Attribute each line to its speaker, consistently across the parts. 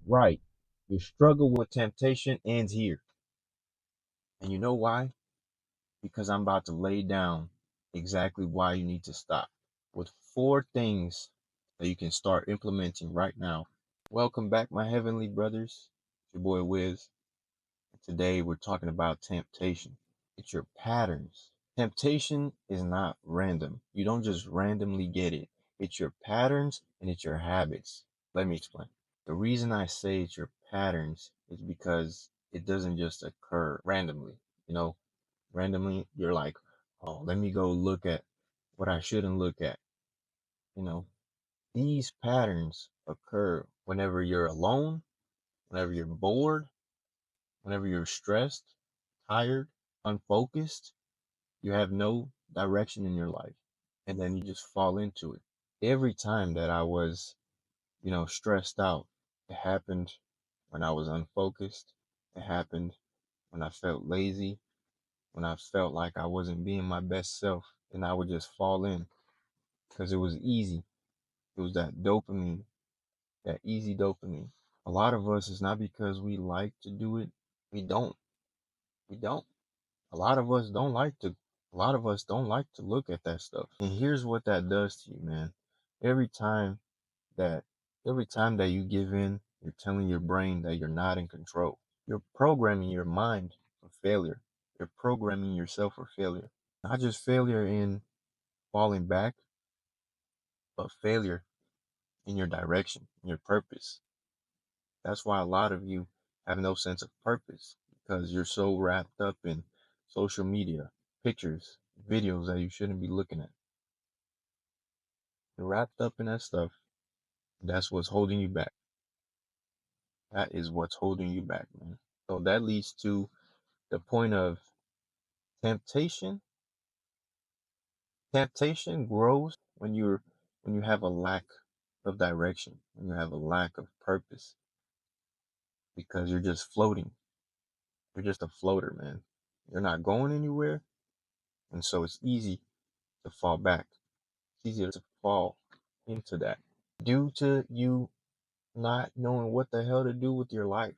Speaker 1: Right. Your struggle with temptation ends here. And you know why? Because I'm about to lay down exactly why you need to stop with 4 things that you can start implementing right now. Welcome back, my heavenly brothers. It's your boy Wiz. And today we're talking about temptation. It's your patterns. Temptation is not random. You don't just randomly get it. It's your patterns and it's your habits. Let me explain. The reason I say it's your patterns is because it doesn't just occur randomly. You know, randomly you're like, oh, let me go look at what I shouldn't look at. You know, these patterns occur whenever you're alone, whenever you're bored, whenever you're stressed, tired, unfocused, you have no direction in your life, and then you just fall into it. Every time that I was, stressed out, it happened when I was unfocused. It happened when I felt lazy, when I felt like I wasn't being my best self, and I would just fall in because it was easy. It was that dopamine, that easy dopamine. A lot of us, it's not because we like to do it. We don't. We don't. A lot of us don't like to. A lot of us don't like to look at that stuff. And here's what that does to you, man. Every time that every time that you give in, you're telling your brain that you're not in control. You're programming your mind for failure. You're programming yourself for failure. Not just failure in falling back, but failure in your direction, in your purpose. That's why a lot of you have no sense of purpose because you're so wrapped up in social media, pictures, videos that you shouldn't be looking at. You're wrapped up in that stuff. That's what's holding you back. That is what's holding you back, man. So that leads to the point of temptation. Temptation grows when you have a lack of direction, when you have a lack of purpose, because you're just floating. You're just a floater, man. You're not going anywhere, and so it's easy to fall back. It's easier to fall into that due to you not knowing what the hell to do with your life,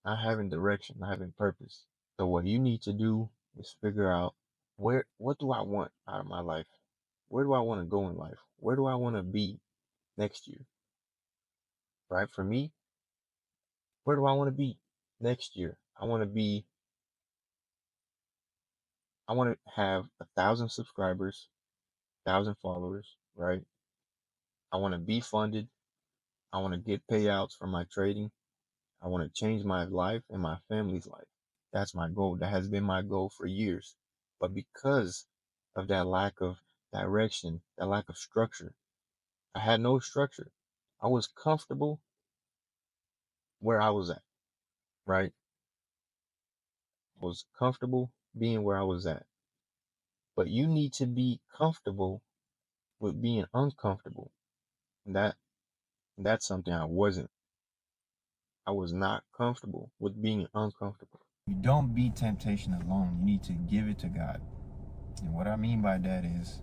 Speaker 1: not having direction, not having purpose. So what you need to do is figure out what do I want out of my life? Where do I want to go in life? Where do I want to be next year? Right? For me, where do I want to be next year? I want to have 1,000 subscribers, 1,000 followers, right? I want to be funded. I want to get payouts for my trading. I want to change my life and my family's life. That's my goal. That has been my goal for years. But because of that lack of direction, that lack of structure, I had no structure. I was comfortable where I was at, right? I was comfortable being where I was at. But you need to be comfortable with being uncomfortable. And that's something I wasn't. I was not comfortable with being uncomfortable. You don't beat temptation alone. You need to give it to God. And what I mean by that is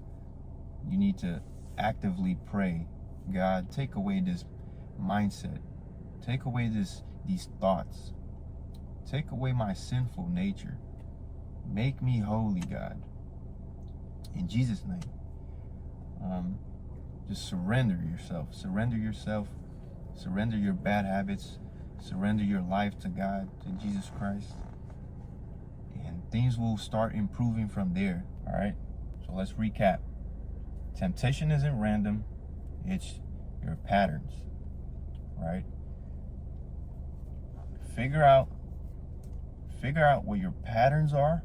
Speaker 1: you need to actively pray, God, take away this mindset. Take away these thoughts. Take away my sinful nature. Make me holy, God. In Jesus' name. Just surrender yourself. Surrender yourself. Surrender your bad habits. Surrender your life to God, to Jesus Christ. And things will start improving from there. All right? So let's recap. Temptation isn't random. It's your patterns. Right? Figure out what your patterns are,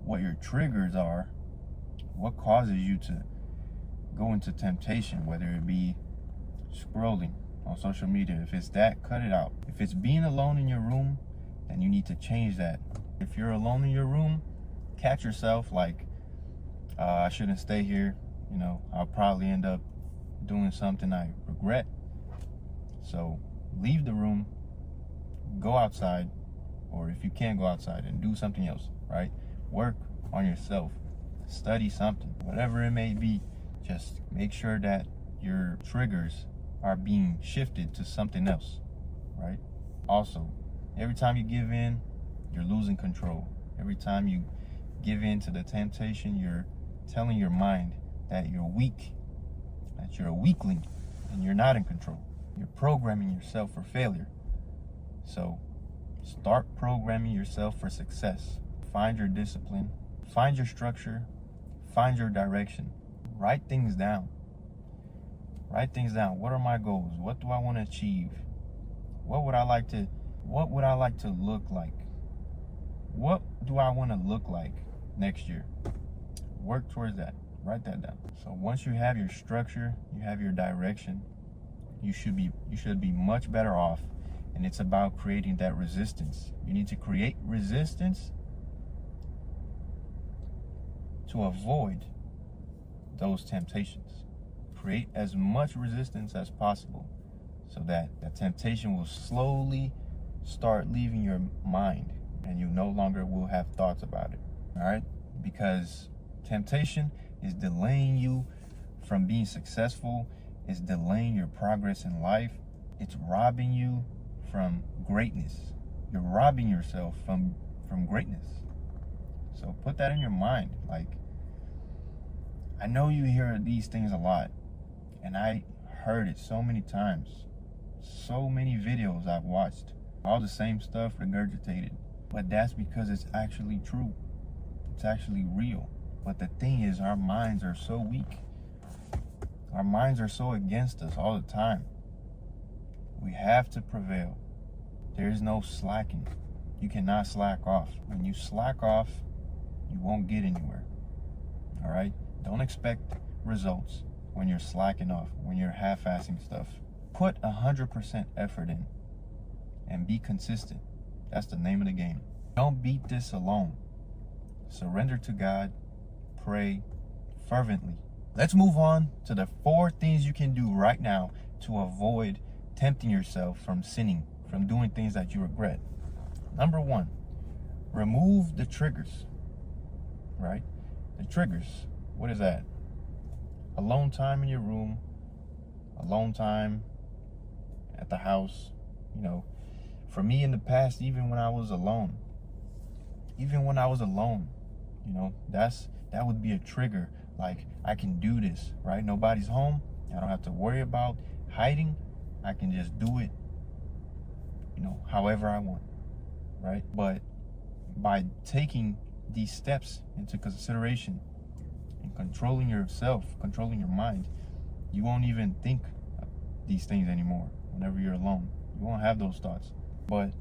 Speaker 1: what your triggers are, what causes you to go into temptation, whether it be scrolling on social media. If it's that, cut it out. If it's being alone in your room, then you need to change that. If you're alone in your room, catch yourself like, I shouldn't stay here. I'll probably end up doing something I regret. So leave the room, go outside, or if you can't go outside, and do something else, right? Work on yourself, study something, whatever it may be. Just make sure that your triggers are being shifted to something else, right? Also, every time you give in, you're losing control. Every time you give in to the temptation, you're telling your mind that you're weak, that you're a weakling, and you're not in control. You're programming yourself for failure. So start programming yourself for success. Find your discipline, find your structure, find your direction. Write things down. Write things down. What are my goals? What do I want to achieve? What would I like to look like? What do I want to look like next year? Work towards that. Write that down. So once you have your structure, you have your direction, you should be much better off. And it's about creating that resistance. You need to create resistance to avoid those temptations. Create as much resistance as possible so that the temptation will slowly start leaving your mind and you no longer will have thoughts about it. All right? Because temptation is delaying you from being successful, it's delaying your progress in life, it's robbing you from greatness. You're robbing yourself from greatness. So put that in your mind. Like, I know you hear these things a lot, and I heard it so many times. So many videos I've watched, all the same stuff regurgitated. But that's because it's actually true. It's actually real. But the thing is, our minds are so weak. Our minds are so against us all the time. We have to prevail. There is no slacking. You cannot slack off. When you slack off, you won't get anywhere. All right? Don't expect results when you're slacking off, when you're half-assing stuff. Put 100% effort in and be consistent. That's the name of the game. Don't beat this alone. Surrender to God. Pray fervently. Let's move on to the 4 things you can do right now to avoid tempting yourself from sinning, from doing things that you regret. Number 1, remove the triggers, right? The triggers, what is that? Alone time in your room, alone time at the house. You know, for me in the past, even when I was alone, you know, that would be a trigger. Like, I can do this, right? Nobody's home. I don't have to worry about hiding. I can just do it, you know, however I want, right? But by taking these steps into consideration and controlling yourself, controlling your mind, you won't even think of these things anymore whenever you're alone. You won't have those thoughts. But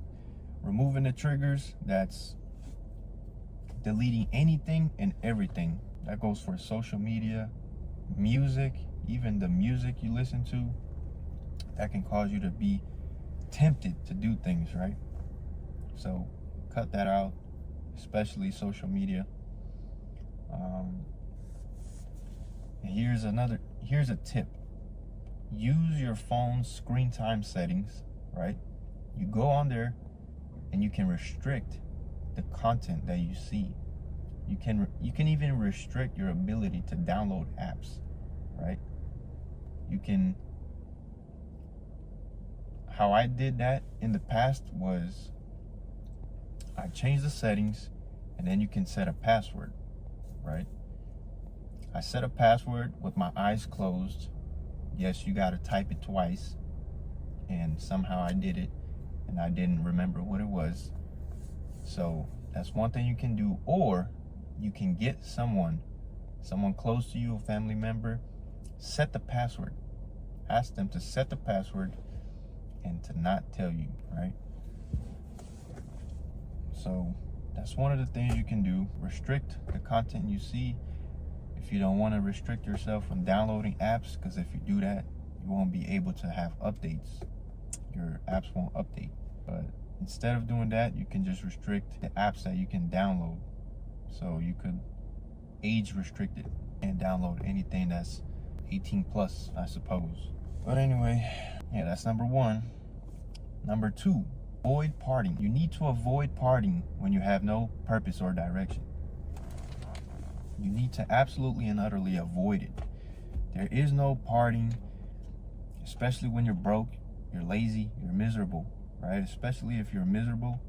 Speaker 1: removing the triggers, that's deleting anything and everything. That goes for social media, music, even the music you listen to. That can cause you to be tempted to do things, right? So cut that out, especially social media. And here's a tip. Use your phone's screen time settings, right? You go on there and you can restrict the content that you see. You can even restrict your ability to download apps, right? How I did that in the past was I changed the settings, and then you can set a password, right? I set a password with my eyes closed. Yes, you got to type it twice, and somehow I did it and I didn't remember what it was. So that's one thing you can do. Or you can get someone close to you, a family member, set the password. Ask them to set the password and to not tell you, right? So that's one of the things you can do. Restrict the content you see. If you don't want to restrict yourself from downloading apps, because if you do that, you won't be able to have updates. Your apps won't update. But instead of doing that, you can just restrict the apps that you can download. So you could age restrict it and download anything that's 18 plus, I suppose. But anyway, yeah, that's number 1. Number 2, avoid partying. You need to avoid partying when you have no purpose or direction. You need to absolutely and utterly avoid it. There is no partying, especially when you're broke, you're lazy, you're miserable. right? Especially if you're miserable,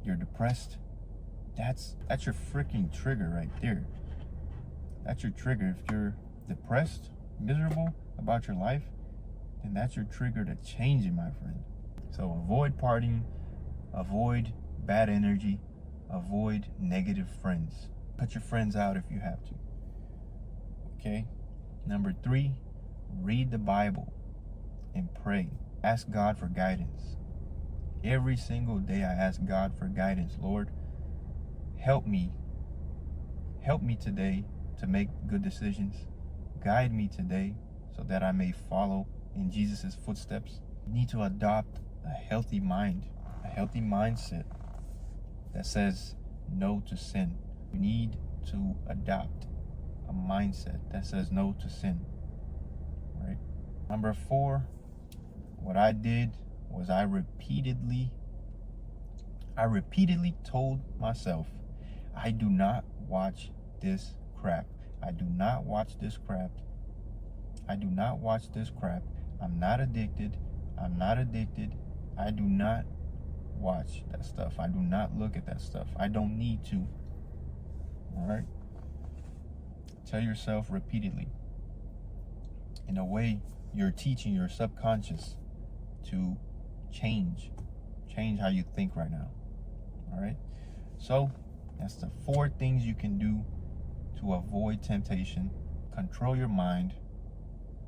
Speaker 1: you're depressed. That's your freaking trigger right there. That's your trigger. If you're depressed, miserable about your life, then that's your trigger to change it, my friend. So avoid partying, avoid bad energy, avoid negative friends. Cut your friends out if you have to. Okay? Number 3, read the Bible and pray. Ask God for guidance. Every single day I ask God for guidance. Lord, help me. Help me today to make good decisions. Guide me today so that I may follow in Jesus' footsteps. You need to adopt a healthy mind, a healthy mindset that says no to sin. You need to adopt a mindset that says no to sin, right? Number 4, what I did was I repeatedly told myself, I do not watch this crap. I do not watch this crap. I do not watch this crap. I'm not addicted. I'm not addicted. I do not watch that stuff. I do not look at that stuff. I don't need to. All right? Tell yourself repeatedly. In a way, you're teaching your subconscious to change how you think right now. All right? So, that's the 4 things you can do to avoid temptation. Control your mind,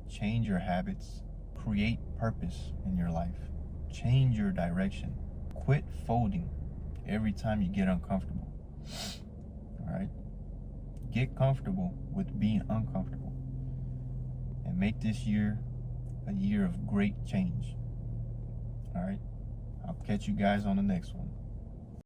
Speaker 1: change your habits, create purpose in your life, change your direction, quit folding every time you get uncomfortable. All right? Get comfortable with being uncomfortable and make this year a year of great change. All right? I'll catch you guys on the next one.